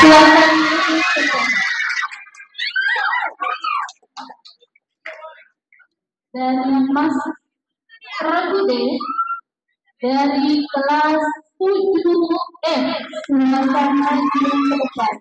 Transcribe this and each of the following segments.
Silakan. Dari Mas Ragude dari kelas 7F. Silakan maju ke depan.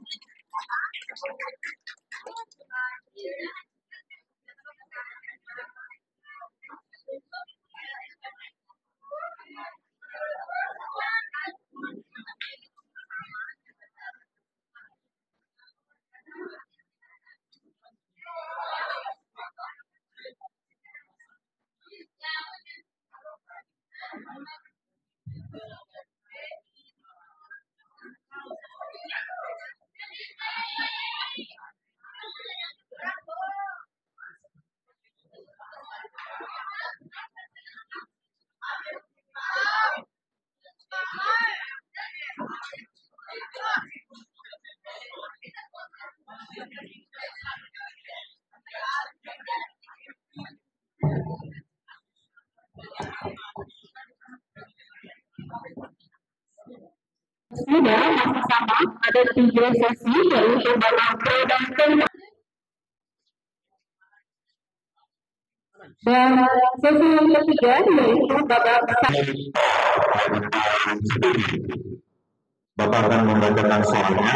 Sudah masih sama, ada 3 sesi yaitu babak pro dan kontra. Dan sesi yang ketiga yaitu babak Bapak akan membacakan soalnya.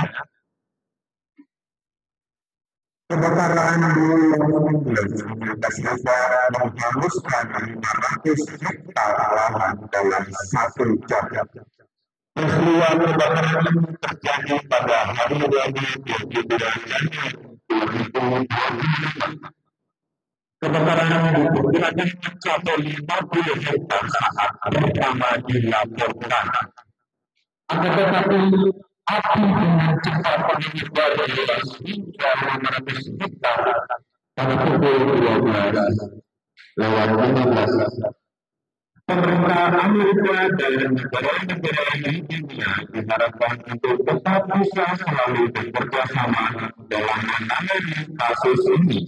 Kebakaran di Universitas Negara menghanguskan 500 hektar lahan dalam 1 jam. Peristiwa kebakaran ini terjadi pada hari Rabu 22 Januari 2024. Kebakaran diperkirakan mencapai 50 hektar saat pertama dilaporkan. Akan tetapi api dengan cepat menyebar luas hingga 500 hektar pada pukul 12:15. Pemerintah Amerika dan negara-negara lainnya diharapkan untuk tetap bisa selalu bekerja sama dalam menangani kasus ini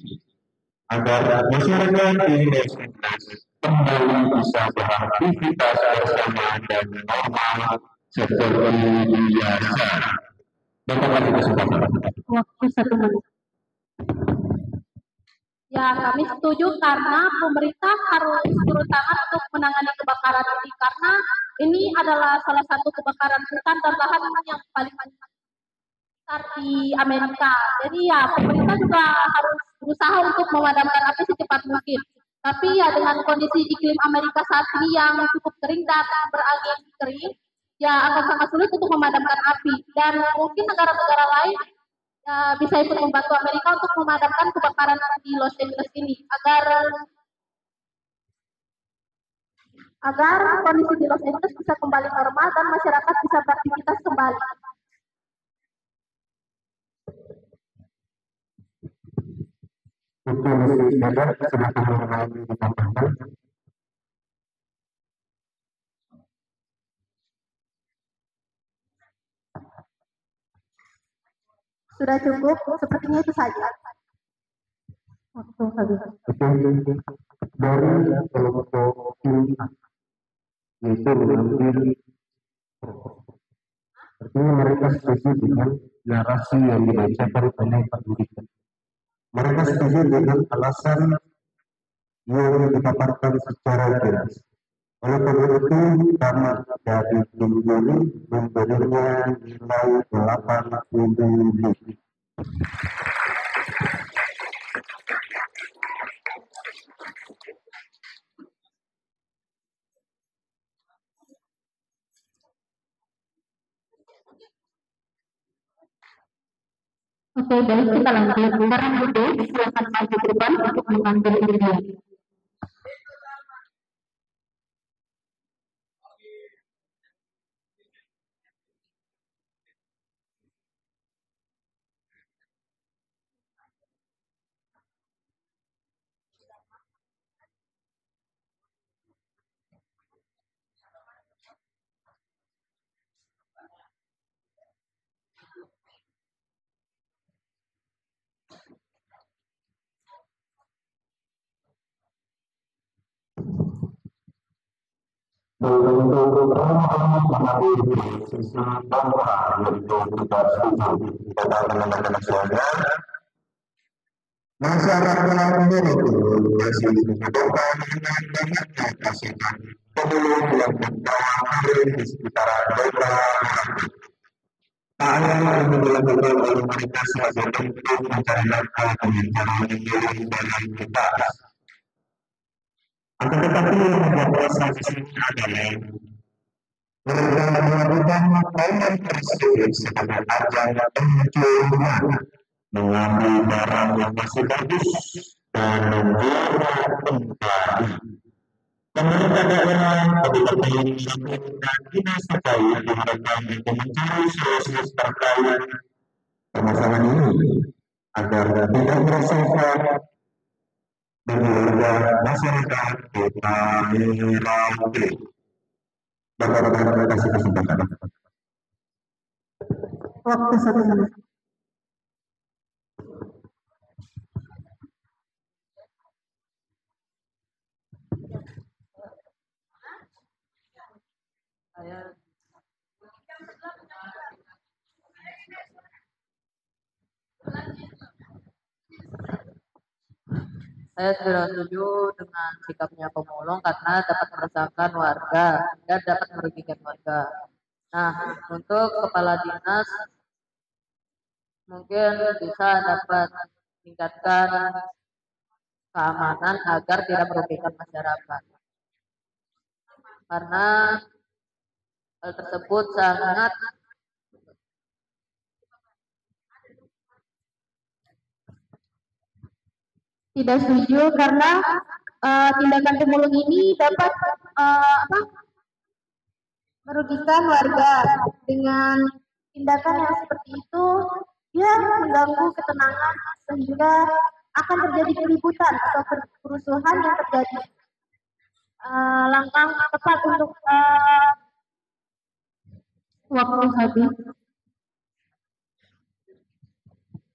agar masyarakat di Los Angeles kembali bisa beraktivitas bersama dan normal seperti biasa. Bapak kasih kesempatan. Waktu 1 menit. Ya, kami setuju karena pemerintah harus turun tangan untuk menangani kebakaran ini karena ini adalah salah satu kebakaran hutan dan lahan yang paling besar di Amerika. Jadi ya, pemerintah juga harus berusaha untuk memadamkan api secepat mungkin. Tapi ya dengan kondisi iklim Amerika saat ini yang cukup kering dan berangin kering, ya akan sangat sulit untuk memadamkan api. Dan mungkin negara-negara lain bisa ikut membantu Amerika untuk memadamkan kebakaran di Los Angeles ini agar kondisi di Los Angeles bisa kembali normal dan masyarakat bisa beraktivitas kembali. Sudah cukup, sepertinya itu saja. Waktu habis. Dari kelompok pilihan yaitu mengambil artinya mereka setuju dengan narasi yang dibacakan oleh Pak Yudhistira. Mereka setuju dengan alasan yang dipaparkan secara jelas. Oleh karena itu, karena dari tim ini memberinya nilai 8 lebih. Oke, baik, kita lanjut. Barang Budi, silakan maju ke depan untuk mengambil video. Masyarakat menurut masih membutuhkan dengan banyaknya pasukan pemilu yang membawa karir di sekitaran daerah. Hal yang dilakukan oleh mereka sebagai bentuk mencari nafkah dengan cara mengirim barang bekas. Akan tetapi yang membuat proses ini adalah mereka melakukan payment tersebut sebagai ajang pencurian, mengambil barang yang masih bagus dan membuat kembali. Pemerintah daerah, kabupaten, dan dinas terkait diharapkan untuk mencari solusi terkait permasalahan ini agar tidak meresahkan bagi warga masyarakat kota Merauke. Bapak-bapak, terima kasih kesempatan. Waktu 1 menit. Saya sudah setuju dengan sikapnya pemulung karena dapat meresahkan warga dan dapat merugikan warga. Nah, untuk kepala dinas mungkin bisa dapat meningkatkan keamanan agar tidak merugikan masyarakat. Karena hal tersebut sangat tidak setuju karena tindakan pemulung ini dapat merugikan warga. Dengan tindakan yang seperti itu, dia mengganggu ketenangan sehingga akan terjadi keributan atau kerusuhan yang terjadi. Langkah tepat untuk waktu habis.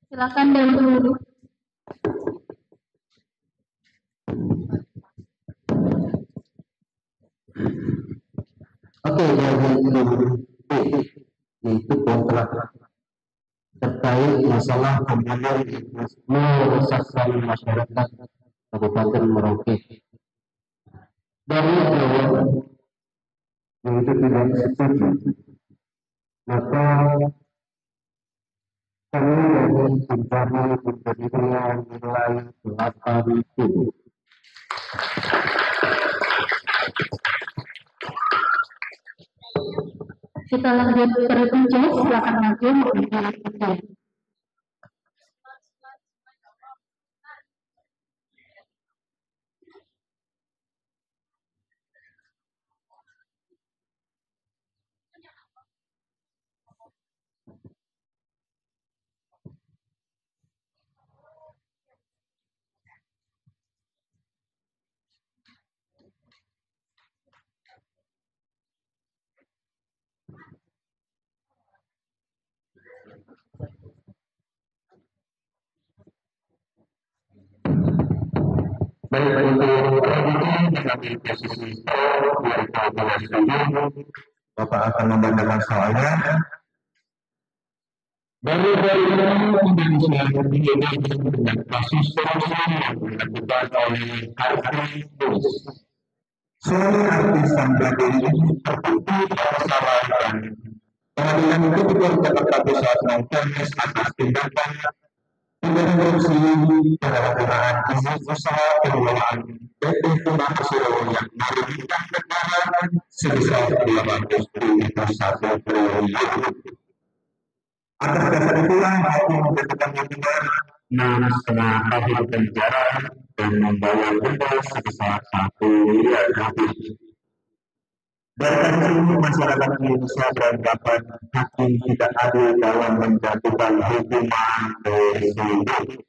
Silakan dahulu. Oke, jadi itu kontrak terkait masalah pembangunan meresahkan masyarakat Kabupaten Merauke. Dari awal itu tidak setuju, maka kami dari mencari memberikan nilai 8. Kita lanjut terhitung cek, silakan maju memberikan pertanyaan. Baik, untuk mengambil posisi yaitu pada setuju, Bapak akan membacakan soalnya. Dari Indonesia dihubungkan dengan kasus korupsi yang dilakukan oleh artis Bus. Suami artis Sandra Dewi terbukti bersalah dan pengadilan Tipikor Jakarta Pusat memvonis atas tindakan korupsi penyalahgunaan izin usaha pengelolaan PT Tuna Persero yang merugikan negara sebesar 221 triliun. Atas dasar itulah hakim menjatuhkan hukuman 6,5 tahun penjara dan membayar denda sebesar 1 miliar rupiah. Dari kasus ini masyarakat Indonesia beranggapan hakim tidak adil dalam menjatuhkan hukuman tersebut.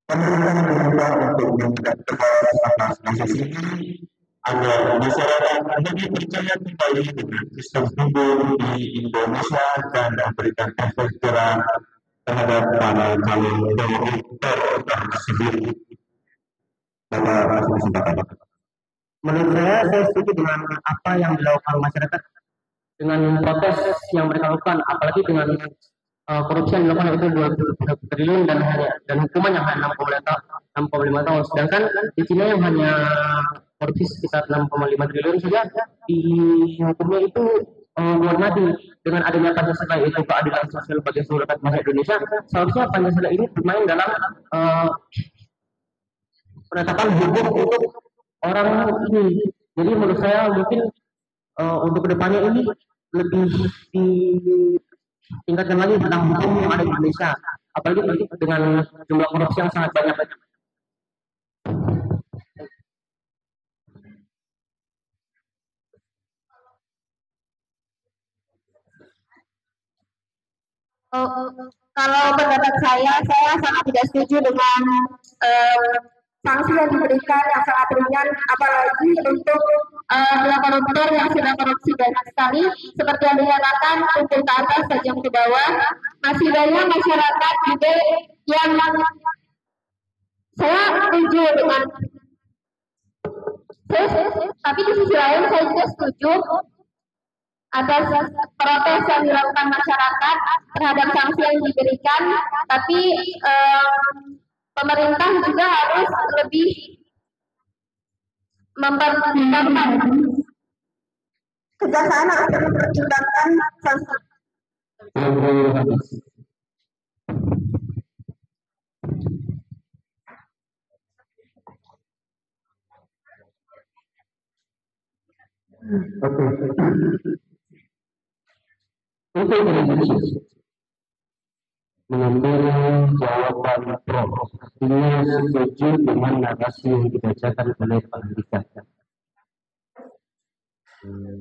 Pemerintah diminta untuk menindak tegas atas kasus ini agar masyarakat lebih percaya kembali dengan sistem hukum di Indonesia dan memberikan efek jerah terhadap para calon koruptor tersebut. Bapak, kesempatan. Menurut saya setuju dengan apa yang dilakukan masyarakat dengan protes yang mereka lakukan, apalagi dengan korupsi yang dilakukan itu 2 triliun dan hukuman yang hanya 6,5 tahun. Sedangkan di China yang hanya korupsi sekitar 6,5 triliun saja dihukumnya itu buat mati. Dengan adanya Pancasila itu keadilan sosial bagi seluruh rakyat bangsa Indonesia, seharusnya Pancasila ini bermain dalam penetapan hukum untuk orang ini. Jadi menurut saya mungkin untuk kedepannya ini lebih ditingkatkan lagi tentang hukum yang ada di Indonesia, apalagi dengan jumlah korupsi yang sangat banyak. Kalau pendapat saya sangat tidak setuju dengan sanksi yang diberikan yang sangat ringan, apalagi untuk koruptor yang sudah korupsi banyak sekali, seperti yang dinyatakan tumpul ke atas tajam ke bawah. Masih banyak masyarakat juga yang saya setuju dengan tapi di sisi lain saya juga setuju atas protes yang dilakukan masyarakat terhadap sanksi yang diberikan, tapi pemerintah juga harus lebih mempertimbangkan kejaksaan harus mempertimbangkan sanksi. Untuk mengambil jawaban pro, artinya setuju dengan narasi yang dibacakan oleh Pak Andika.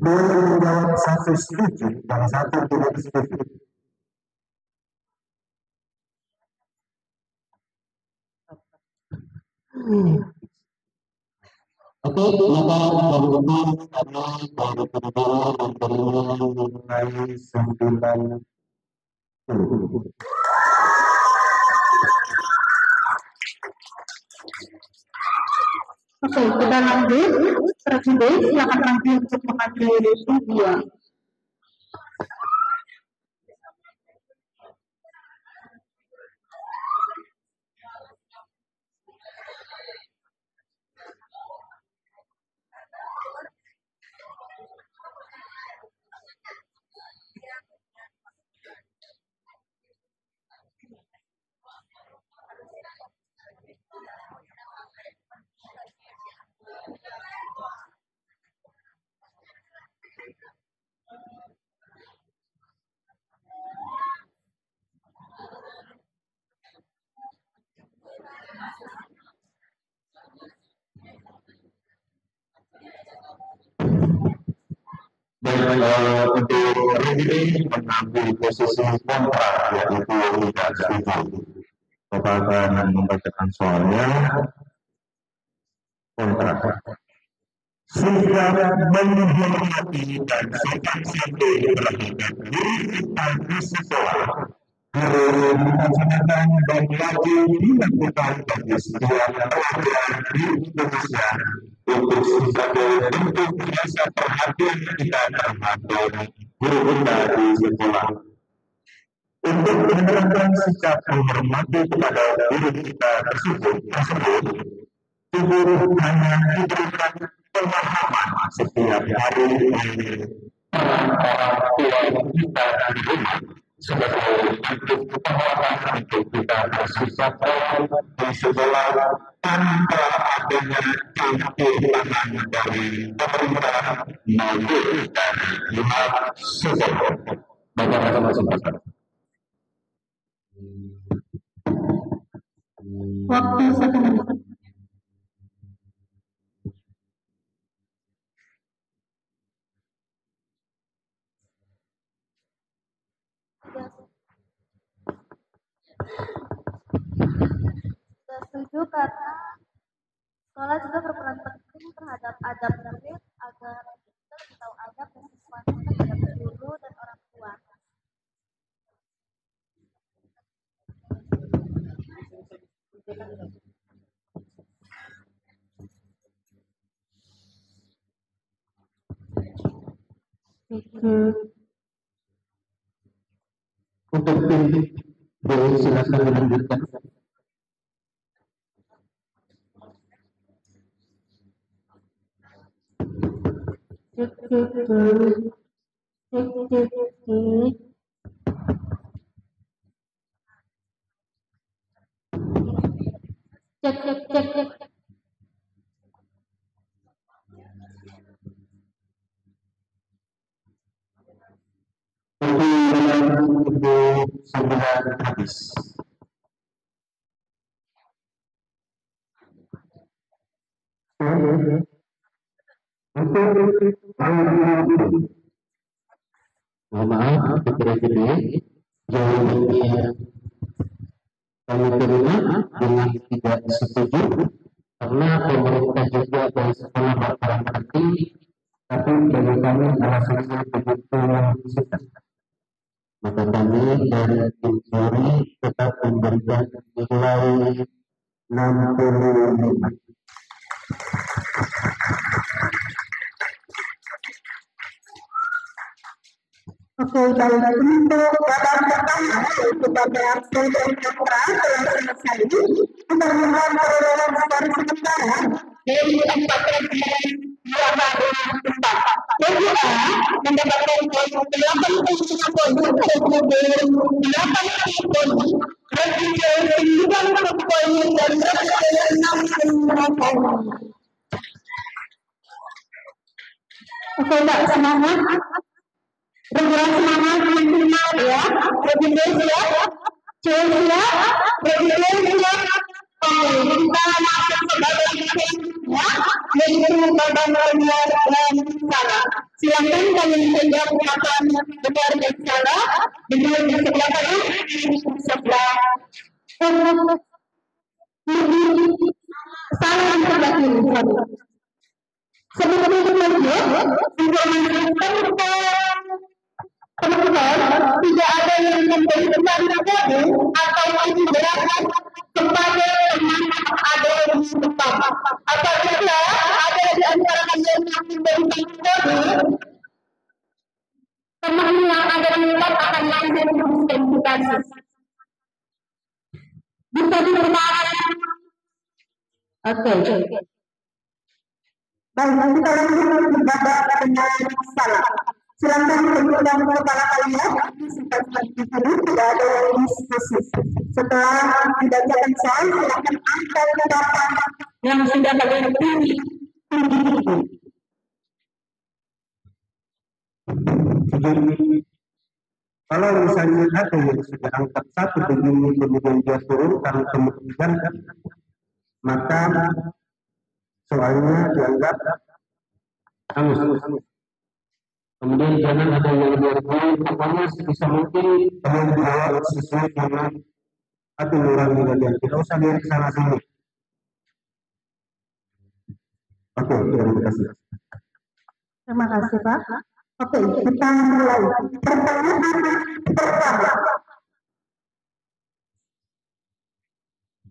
Boleh menjawab satu setuju dan satu tidak setuju. Oke, maka baru kami baru memulai 9. Oke, kita lanjut. Presiden, silakan lanjut untuk mengambil video. Untuk ini mengambil posisi kontra, yaitu tidak setuju. Kepada yang membacakan soalnya kontra. Sudah menghormati dan sopan santun terhadap diri kita di sekolah. Harus dilaksanakan dan wajib dilakukan bagi setiap pelajar di Indonesia untuk sebagai bentuk rasa perhatian kita terhadap guru kita di sekolah. Untuk menerapkan sikap menghormati kepada guru kita tersebut, guru hanya diberikan pemahaman setiap hari oleh orang tua kita di rumah sebagai bentuk penguatan untuk kita bersikap di sekolah tanpa adanya campur tangan dari pemerintah maupun dari pihak sekolah. Bagaimana kesempatan? Waktu 1 menit. Sudah setuju karena sekolah juga berperan penting terhadap adab murid agar kita lebih tahu adab dan sopan terhadap guru dan orang tua. Untuk tim B, silakan dilanjutkan. Cek. Untuk 9 habis. Mohon maaf, kira-kira jawabannya kami terima dengan tidak setuju karena pemerintah juga dan sekolah berperan penting, tapi bagi kami alasannya begitu menentukan. Maka kami dari tim juri tetap memberikan nilai 65. Oke, baik. Untuk babak pertama, yaitu babak pro dan kontra telah selesai. Kita melihat perolehan skor sementara dari 4 pemain yang baru sempat. Regi A mendapatkan poin 85 poin, Regi B 80 poin, Regi C 90 poin, dan Regi C 65 poin. Oke, Mbak, semangat. Bergerak semangat maksimal ya, lebih siap, siap, lebih siap. Oke, kita masuk ke babak ya, yaitu babak benar dan salah. Silakan kami menjawab perkataan benar dan salah dengan di sebelah kanan di sebelah salah yang sebelah kiri. Sebelum itu lanjut, teman-teman, tidak ada yang memberi pesan terjadi atau memberikan kepada teman ada yang di depan. Apabila ada di antara kalian yang memberi terjadi, teman yang ada di depan akan langsung diidentifikasi. Bisa dipermaafkan. Oke. Baik, kita lanjut ke babak benar salah. Silakan tunjukkan kepala kalian, simpan di sini, tidak ada yang diskusi. Setelah dibacakan soal, silakan angkat data yang sudah kalian pilih. Kalau misalnya ada yang sudah angkat 1 begini, kemudian dia turunkan kemudian, maka soalnya dianggap hangus. Kemudian jangan ada yang diartikan, pokoknya sebisa mungkin kalian jawab sesuai dengan hati nurani kalian. Tidak usah lihat sana sini. Oke, terima kasih. Terima kasih, Pak. Oke, kita mulai. Pertanyaan pertama.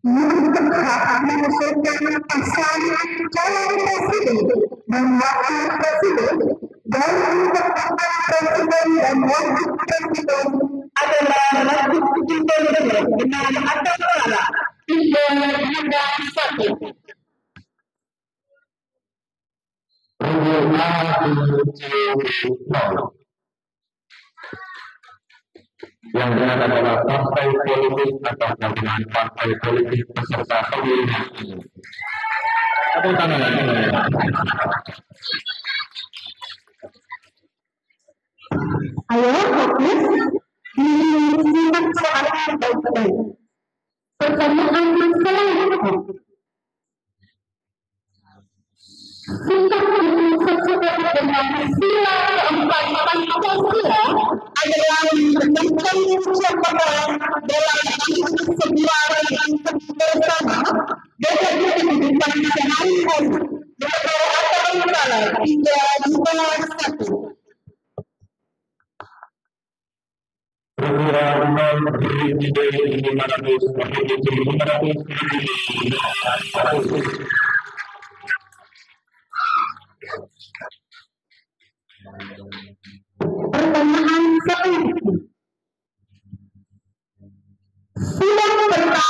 Yang berhak mengusulkan pasangan calon presiden dan wakil presiden dan menetapkan presiden dan wakil presiden adalah wajib presiden benar atau salah. Tidak ada satu. Yang benar adalah partai politik atau gabungan partai politik peserta pemilihan ini. Tepuk tangan lagi. Ayo, fokus. Disimak soalnya baik-baik. Pertanyaan masalah. Singkat sesuai dengan sila keempat Pancasila adalah menentukan siapapun dalam sebuah yang bersama dengan pendidikan sehari-hari negara atau negara 3, 2, 1. Perkiraan berdiri dari 500 selanjutnya. Sidang pertama.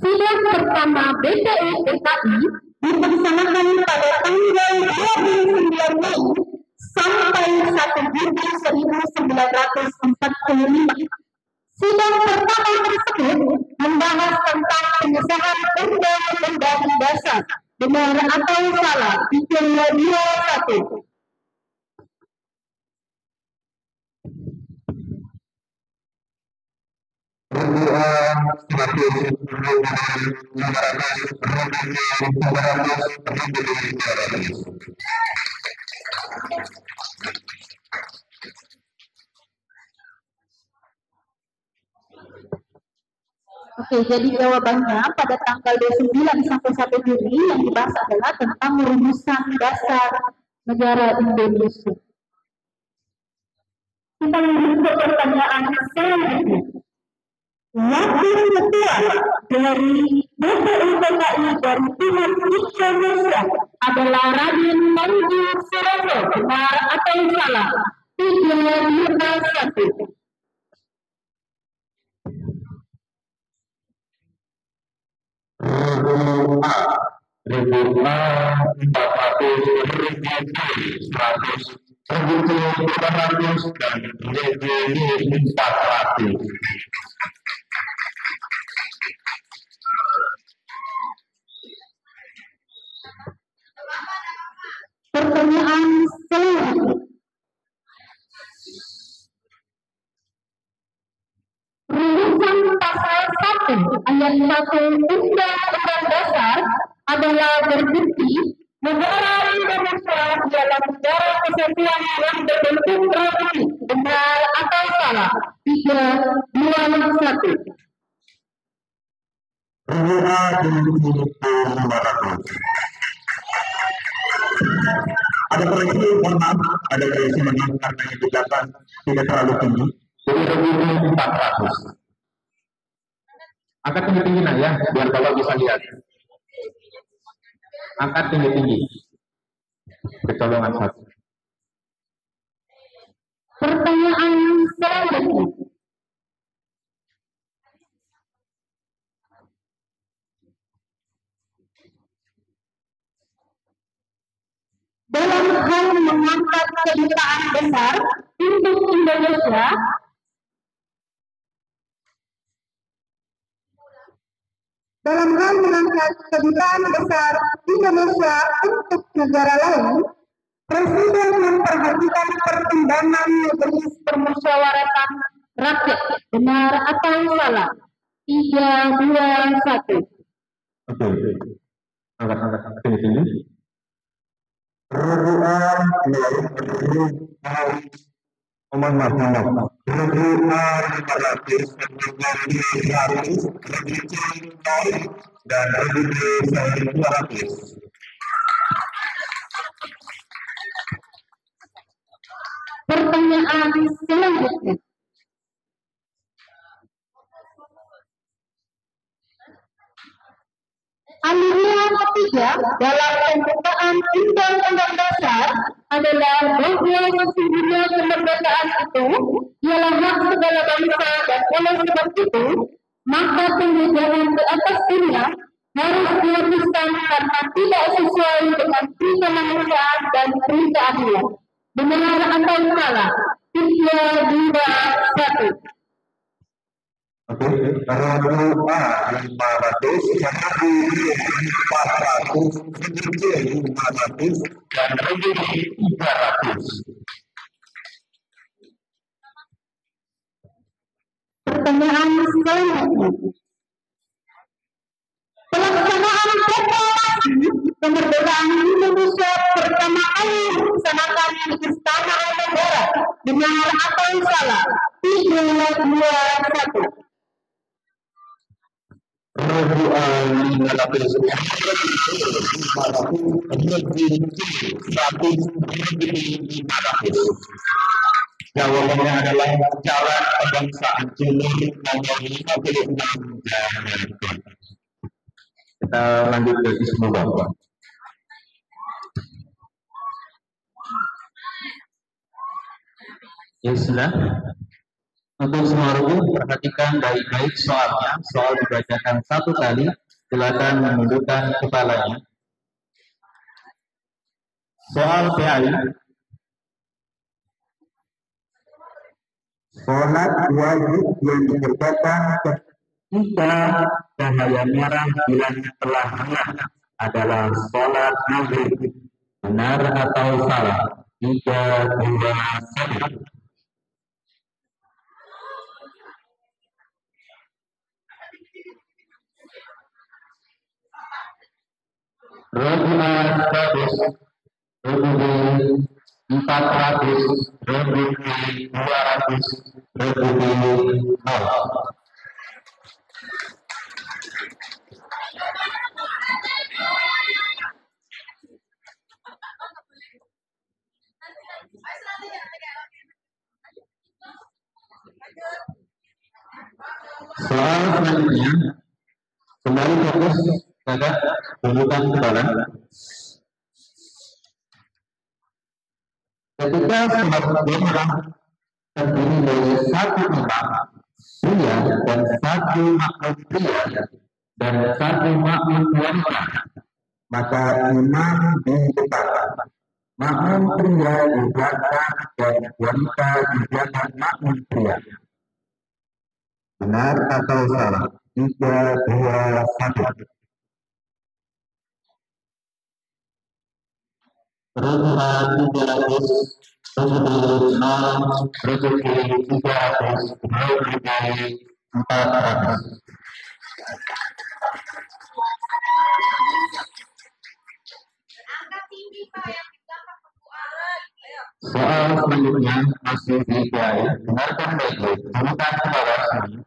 Sidang pertama BPU DKI dilaksanakan pada tanggal 29 Mei sampai 1 Juni 1945. Sidang pertama tersebut membahas tentang pengesahan Undang-Undang Dasar. Benar atau salah? 321. Oke, jadi jawabannya pada tanggal 29 sampai 1 Juni yang dibahas adalah tentang rumusan dasar negara Indonesia. Kita menuju ke pertanyaan selanjutnya. Wakil ketua dari BPU DKI dari Timur Indonesia adalah Raden Manjur Suroso. Benar atau salah? 321. Pertanyaan selanjutnya. Rumusan pasal 1 ayat 1 Undang-Undang Dasar adalah berbukti negara Indonesia adalah negara kesatuan yang berbentuk republik. Benar atau salah? 321. Ada proyeksi, mohon maaf, ada proyeksi menang karena yang digunakan tidak terlalu tinggi. Jadi lebih 400. Angkat tinggi-tinggi nah ya, biar Bapak bisa lihat. Angkat tinggi-tinggi. Kecolongan 1. Pertanyaan selanjutnya. Dalam hal mengangkat kedutaan besar untuk Indonesia, untuk negara lain, Presiden memperhatikan pertimbangan Majelis Permusyawaratan Rakyat. Benar atau salah? 321. Oke. Angkat tinggi-tinggi. Pertanyaan selanjutnya. Alinea ketiga dalam pembukaan Undang-Undang Dasar adalah bahwa sesungguhnya kemerdekaan itu ialah hak segala bangsa dan oleh sebab itu maka penjajahan di atas dunia harus dihapuskan karena tidak sesuai dengan kemanusiaan dan keadilan. Benar atau salah? 321. Oke, karena 500 karena 400 dan 300. Pertanyaan selanjutnya. Pelaksanaan proklamasi kemerdekaan Indonesia pertama kali dilaksanakan di Istana Negara. Benar atau salah? 321. Jawabannya adalah Jalan Kebangsaan Cilik nomor 56 Jakarta. Kita lanjut ke Ismu Bapak. Ya sudah. Untuk semua ruku perhatikan baik-baik soalnya. Soal dibacakan satu kali. Silakan menundukkan kepalanya. Soal PAI. Sholat wajib yang dikerjakan ketika cahaya merah bulan telah hangat adalah sholat maghrib. Benar atau salah? 3, 2, 1. Robuh 400, Robuh 200, Robuh 0. Soal selanjutnya, kembali fokus pada tunjukkan kepala. Ketika sholat berjamaah terdiri dari satu imam pria dan satu makmum pria dan satu makmum wanita, maka imam di depan, makmum pria di belakang dan wanita di belakang makmum pria. Benar atau salah? 3, 2, 1. Robuh 300, Robuh 0, Robuh 300, Robuh 400. Soal selanjutnya masih di PAI. Dengarkan baik-baik. Tunjukkan kepala semuanya.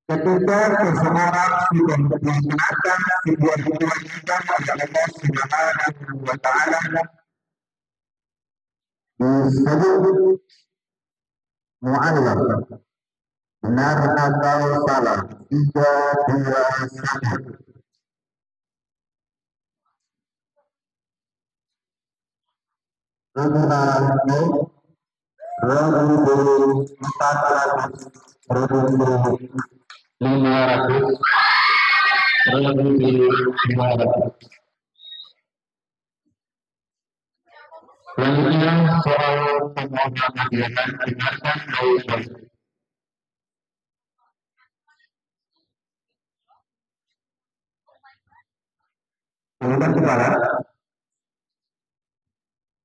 Ketika seseorang sudah melaksanakan sebuah kewajiban pada Allah Subhanahu wa Ta'ala, disebut mu'allaf. Benar atau salah? 3, 2, 1. Robuh 400, Robuh 500, Robuh 500. Selanjutnya soal pemohonan hadiah, dengarkan baik-baik. Tunjukkan kepala.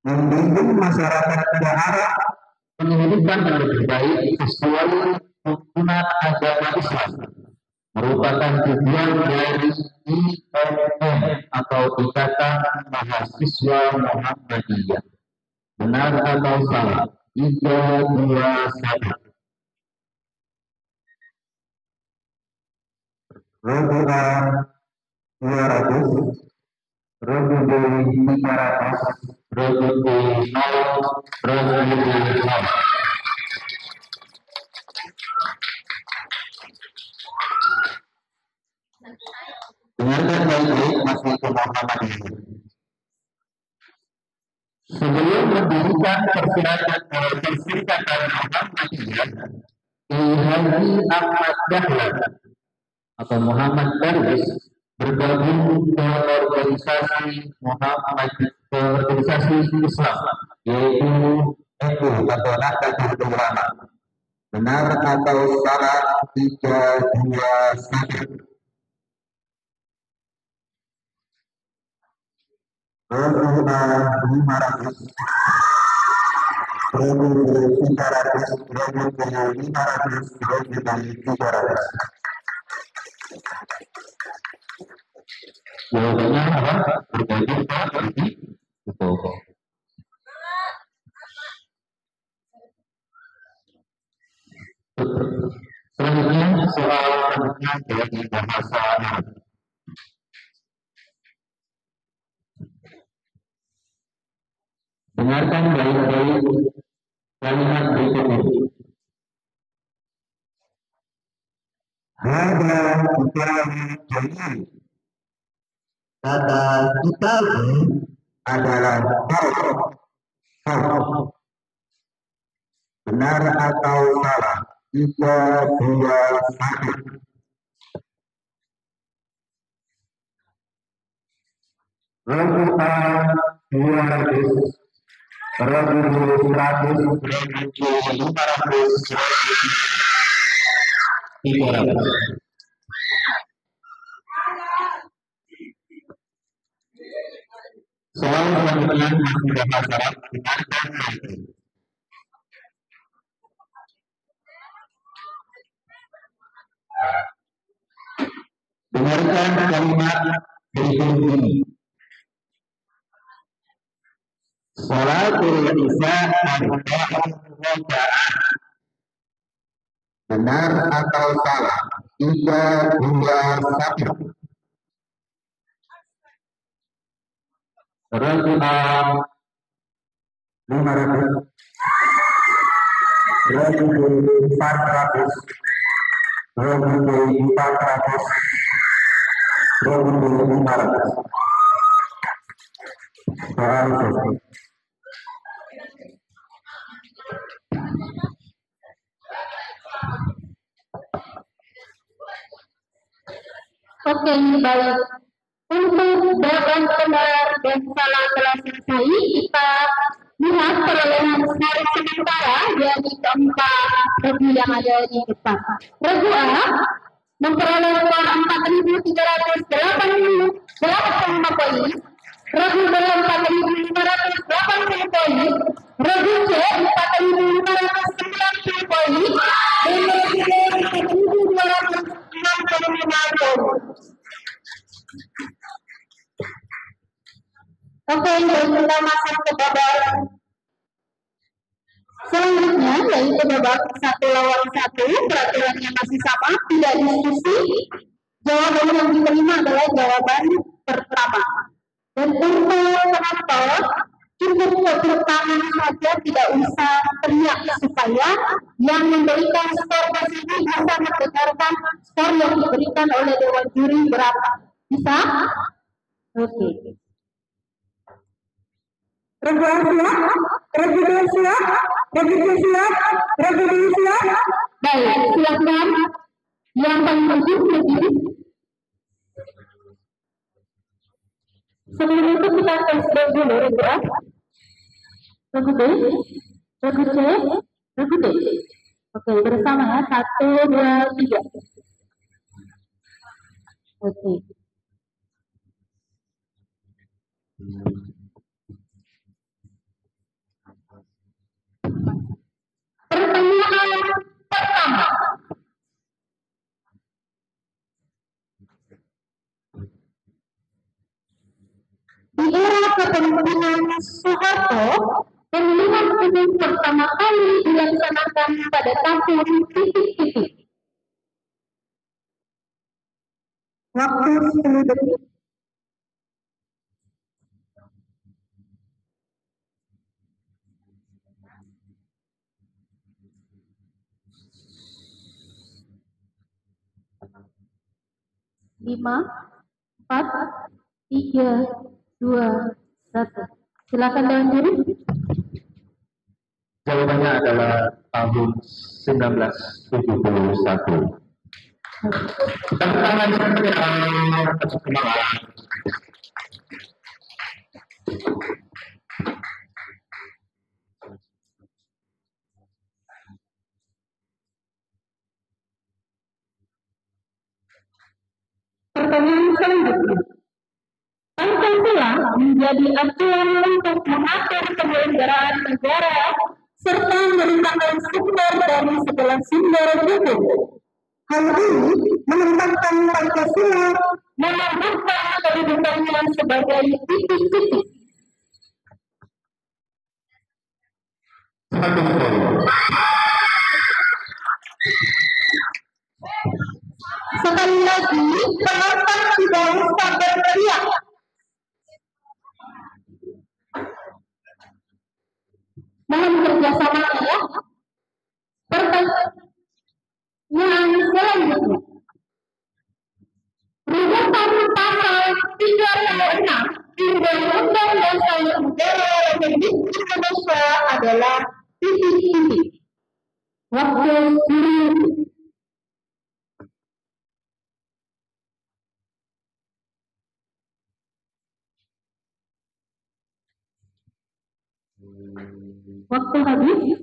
Membimbing masyarakat Jahara menghidupkan yang lebih baik sesuai tuntunan agama Islam merupakan tujuan dari IMM atau Ikatan Mahasiswa Muhammadiyah. Benar atau salah? 3, 2, 1. Robuh 200, Robuh 300, Robuh 0, Robuh 0. Dengarkan baik-baik masih pemahaman ini. Sebelum mendirikan Perserikatan Muhammadiyah, Haji Ahmad Dahlan atau Muhammad Darwis bergabung ke organisasi Islam, yaitu NU atau Nahdlatul Ulama. Benar atau salah? 3, 2, 1. Robuh 500, Robuh 300, Robuh 500, Robuh 300. Jawabannya apa? Bergabung ke itu. Selanjutnya soal selanjutnya dari bahasa Arab. Dengarkan baik-baik kalimat berikut ini. Ada utawi jahil. Kata utawi adalah farq. Benar atau salah? 3, 2, 1. Rebutan 200, rebutan 100, rebutan 500, 300. Soal penelitian masih dapat syarat dengarkan nanti. Dengarkan kalimat berikut ini. Sholatul Isya arba'un rakaat. Benar atau salah? 3, 2, 1. Rebutan 500, rebutan 400, rebutan 400, rebutan 500. Soal selesai. Oke, baik. Untuk jawaban benar dan salah telah selesai, kita lihat perolehan skor sementara dari keempat regu yang ada di depan. Regu A memperoleh skor 4.385 poin. Regu B 4.580 poin. Regu C 4.590 poin. Dan regu D 4.265 poin. Oke, kita masuk ke babak selanjutnya, yaitu babak 1 lawan 1. Peraturannya masih sama, tidak diskusi. Jawaban yang diterima adalah jawaban pertama. Dan untuk penonton, cukup tepuk tangan saja, tidak usah teriak, supaya yang memberikan skor tersebut bisa mendengarkan skor yang diberikan oleh dewan juri berapa. Bisa? Oke. Regu A siap, regu B siap, regu C siap, regu D siap. Baik, silakan yang paling bagus lagi. Sebelum itu kita tes dulu regu A, regu B, regu C, regu D. Oke, bersama ya, 1, 2, 3. Oke. Pertanyaan pertama. Di era kepemimpinan Soeharto, pemilihan umum pertama kali dilaksanakan pada tahun titik-titik. Waktu 10 detik. Lima, 4, 3, 2, 1. Silakan dewan juri. Jawabannya adalah tahun 1971. Tepuk tangan untuk semangat. Pertanyaan selanjutnya. Pancasila menjadi acuan untuk mengatur penyelenggaraan negara serta merupakan sumber dari segala sumber hukum. Hal ini menempatkan Pancasila Menambahkan kedudukannya sebagai titik-titik. Satu poin. Sekali lagi, penonton tidak usah berteriak. Mohon kerjasamanya ya. Pertanyaan selanjutnya. 2006 di Undang-Undang Dasar Negara Republik Indonesia adalah titik-titik. Waktu 10. Waktu habis.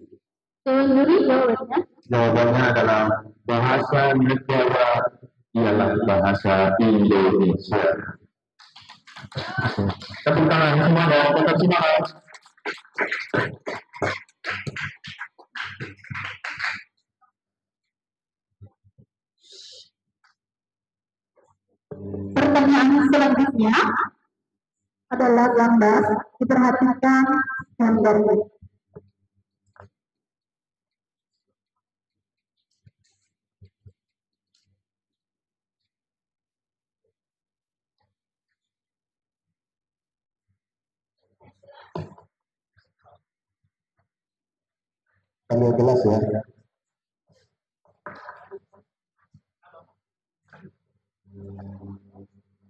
Sendiri jawabannya. Jawabannya adalah bahasa negara ialah bahasa Indonesia. Tepuk tangan semua dong, tetap semangat. Pertanyaan selanjutnya adalah gambar. Diperhatikan gambarnya. Kalian jelas ya.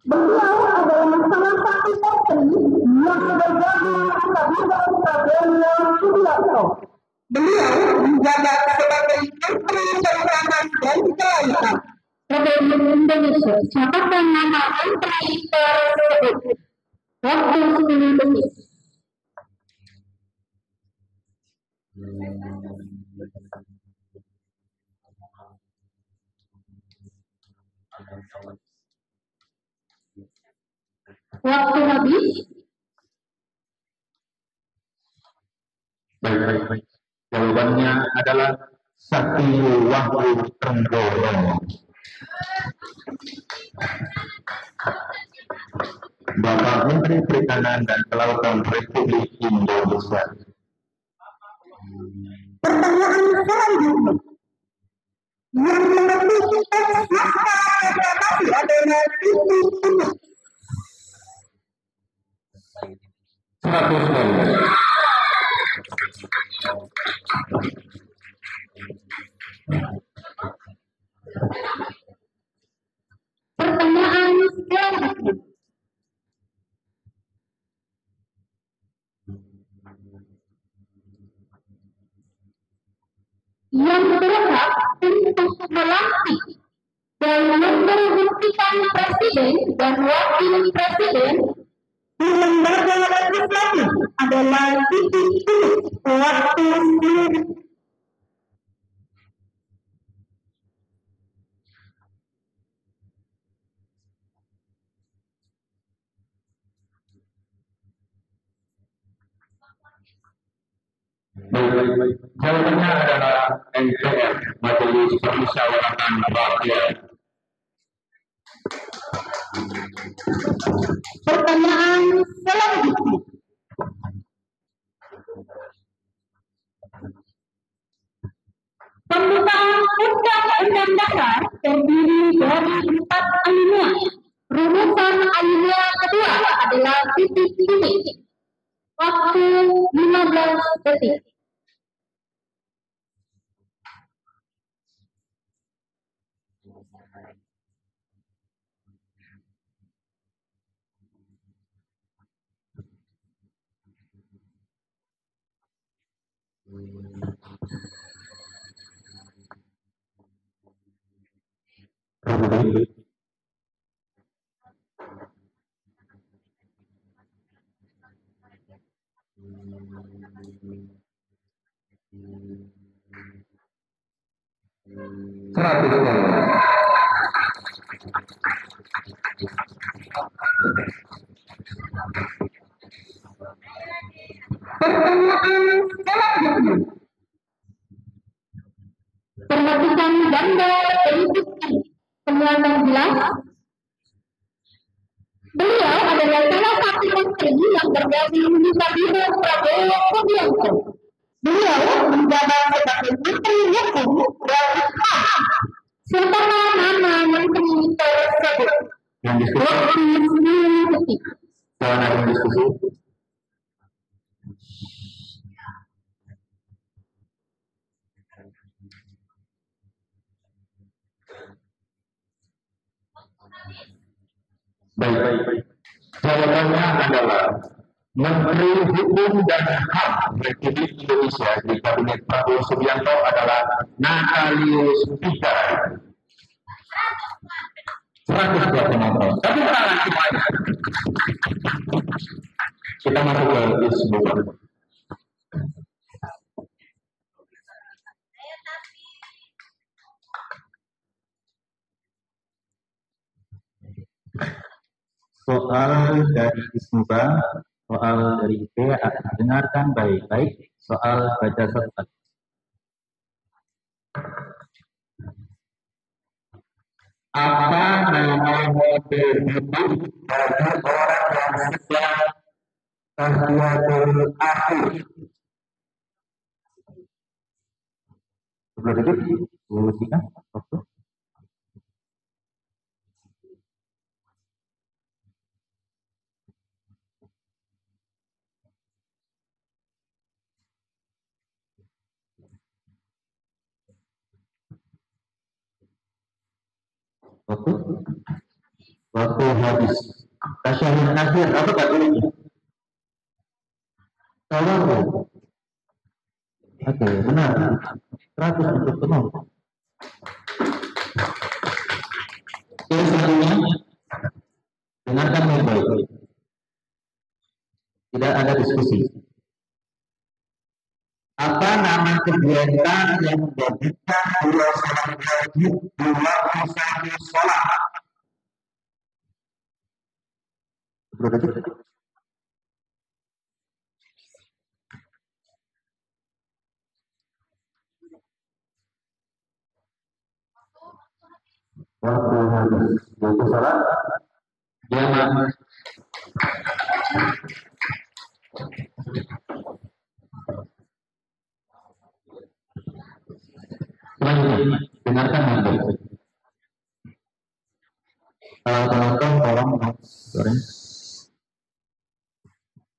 Beliau adalah salah satu menteri yang bergabung Kabinet Prabowo Subianto. Beliau menjabat sebagai Menteri Keuangan dan Kelautan Republik Indonesia. Siapakah nama menteri tersebut? Waktu 10 detik. Waktu habis. Baik. Jawabannya adalah Satrio Wahyu Trenggono. Bapak Menteri Perikanan dan Kelautan Republik Indonesia. Pertanyaan selanjutnya. Yang memiliki teks naskah proklamasi adalah titik-titik. 100 poin. Pertanyaan selanjutnya. Yang berhak untuk melantik dan memberhentikan presiden dan wakil presiden di lembaga legislatif adalah titik-titik. Waktu 10. Baik. Jawabannya adalah MPR, Majelis Permusyawaratan Rakyat. Pertanyaan selanjutnya. Pembukaan Undang-Undang Dasar terdiri dari 4 alinea. Rumusan alinea kedua adalah titik-titik. Waktu 15 detik. Pertanyaan selanjutnya. Perhatikan gambar berikut ini. Kelihatan jelas? Beliau adalah salah satu menteri yang bergabung di Kabinet Prabowo Subianto. Beliau menjabat sebagai Menteri Hukum dan HAM. Siapakah nama menteri tersebut? Waktu 10 detik. Jangan ada diskusi. Baik. Jawabannya adalah Menteri Hukum dan HAM Republik Indonesia di Kabinet Prabowo Subianto adalah Natalius Pigai. 100 buat penonton. Tapi tangan semuanya. Kita masuk ke disebut. Soal dari Ismuba, soal dari IP, dengarkan baik-baik. Soal baca satu. Apa nama model hidup bagi orang yang sedang tahliatul akhir? Sebelum itu, usikan waktu. Waktu habis. Tasyahud akhir apa katanya? Tawarruk. Oke, benar. 100 untuk penuh. Oke, selanjutnya dengarkan baik-baik. Tidak ada diskusi. Apa nama kegiatan yang menjadikan dua sholat wajib dua satu sholat? Berdetik. Waktu habis yaitu sholat jamaah. Selanjutnya, dengarkan baik-baik. Penonton tolong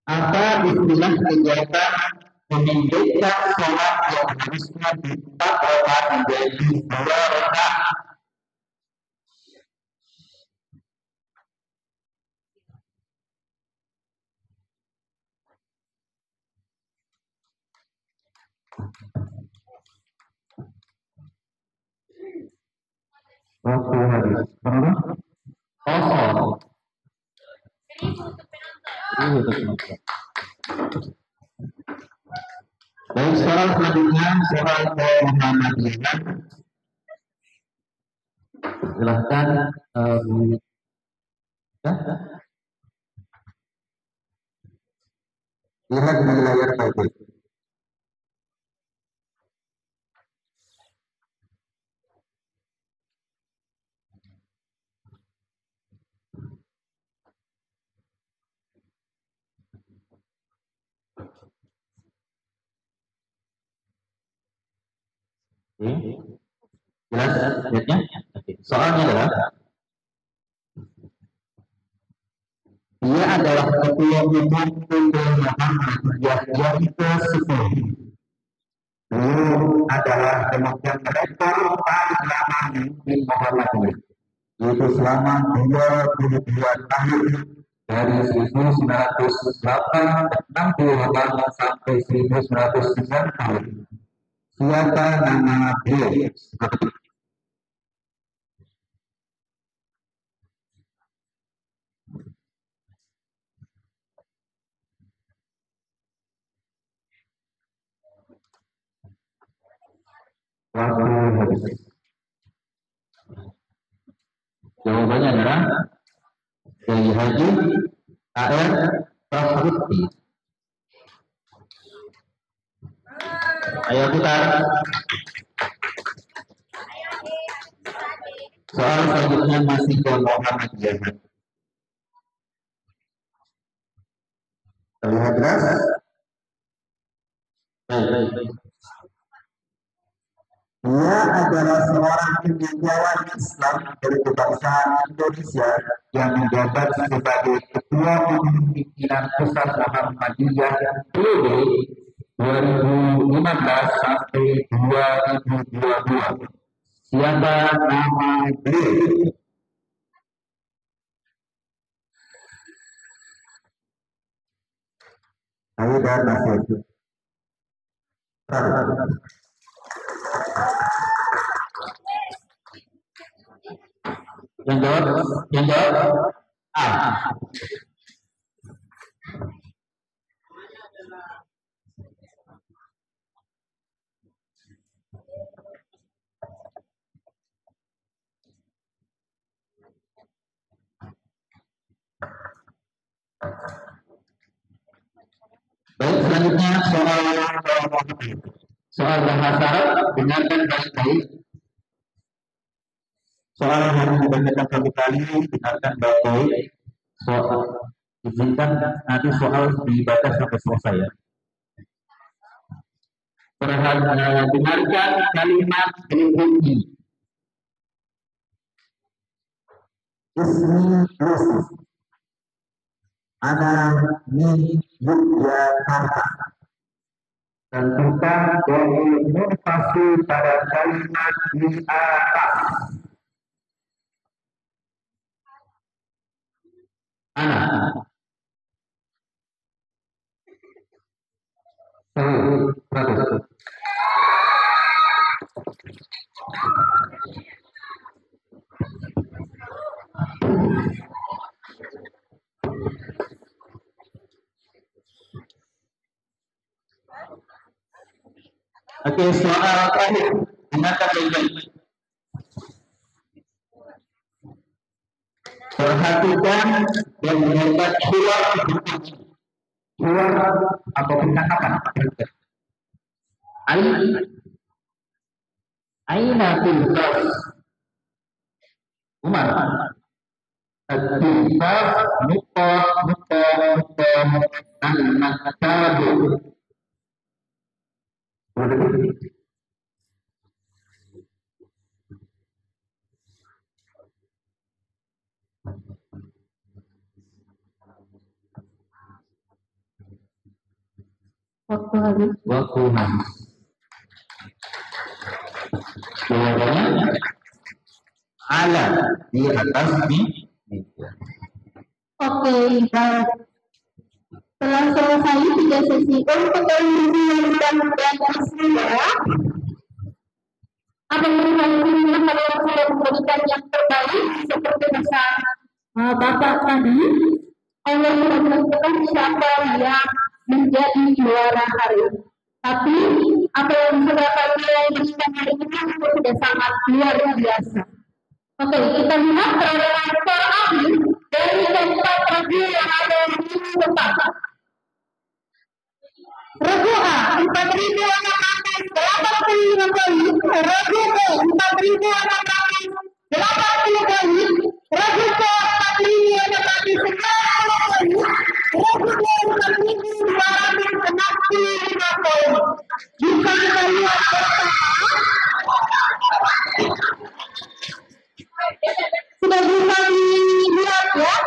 apa istilah kegiatan memindahkan sholat yang harusnya di 4 rakaat menjadi 2 rakaat? Waktu habis. Kosong. Baik, soal selanjutnya soal Muhammadiyah. Silahkan lihat di layar baik-baik. Jelas lihatnya? Soalnya adalah dia adalah ketua umum Muhammadiyah yang ke-10. Beliau adalah pemegang rekor paling lama di Muhammadiyah, yaitu selama 22 tahun dari 1968 sampai 1990. Siapa nama beliau? Waktu habis. Jawabannya adalah Kiai Haji A.R. Prasuti. Ayo putar. Soal selanjutnya masih ke Muhammadiyah. Terlihat jelas? Baik. Dia adalah seorang cendekiawan Islam dari kebangsaan Indonesia yang menjabat sebagai Ketua Umum Pimpinan Pusat Muhammadiyah periode 2015 sampai 2022. Siapa nama beliau? Saya dan Nasir. Yang jawab A. Baik, selanjutnya soal bahasa Arab, dengarkan baik-baik. Soal yang dibacakan satu kali, dengarkan baik-baik. Soal izinkan nanti soal dibaca sampai selesai ya. Dengarkan kalimat ini. Ismi Yusuf. Ana min Yogyakarta. Tentukan dhamir munfasil pada kalimat di atas. Ana. Oke, soal terakhir. Dengarkan baik-baik. Perhatikan dan melihat suara atau percakapan. Aina tilkas Umar. Tilkas muka al-maktabu. Waktu habis. Jawabannya ala di atas di. Oke, baik. Setelah selesai 3 sesi untuk ilmu dan ya. Apabila kalian sudah memberikan yang terbaik seperti masa Bapak tadi, Allah menentukan siapa yang menjadi juara hari ini. Tapi apa yang sudah kalian berikan hari ini sudah sangat luar biasa. Oke, kita lihat perolehan skor akhir dari keempat regu yang ada di depan. Regu A 4.685 poin, regu B 4.680 poin, regu C 4.690 poin, regu D 4.265 poin. Bisa kita lihat bersama. Sudah bisa dilihat ya?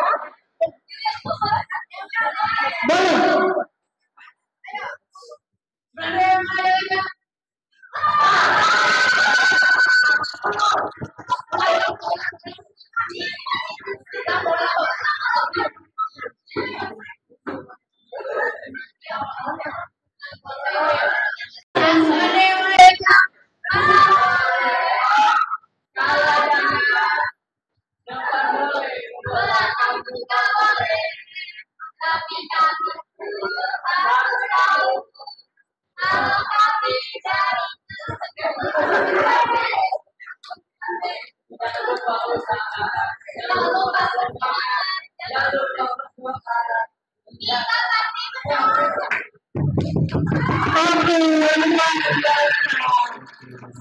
Boleh.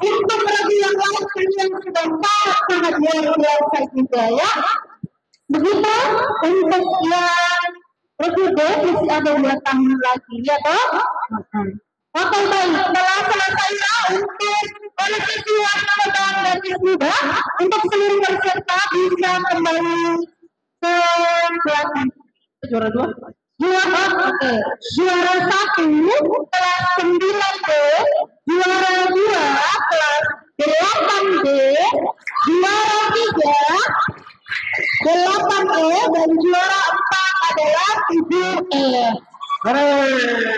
Untuk regu yang lain kalian sudah sangat luar biasa juga ya. Begitu untuk yang regu D masih ada 2 tahun lagi ya toh. Oke baik, setelah selesai untuk posisi waktu sedang dan wisuda, untuk seluruh peserta bisa kembali ke belakang. Juara 2? Juara, oke. Juara 1 kelas 9B, juara 2 kelas 8B, juara 3 8E, dan juara 4 adalah 7E. Semangat.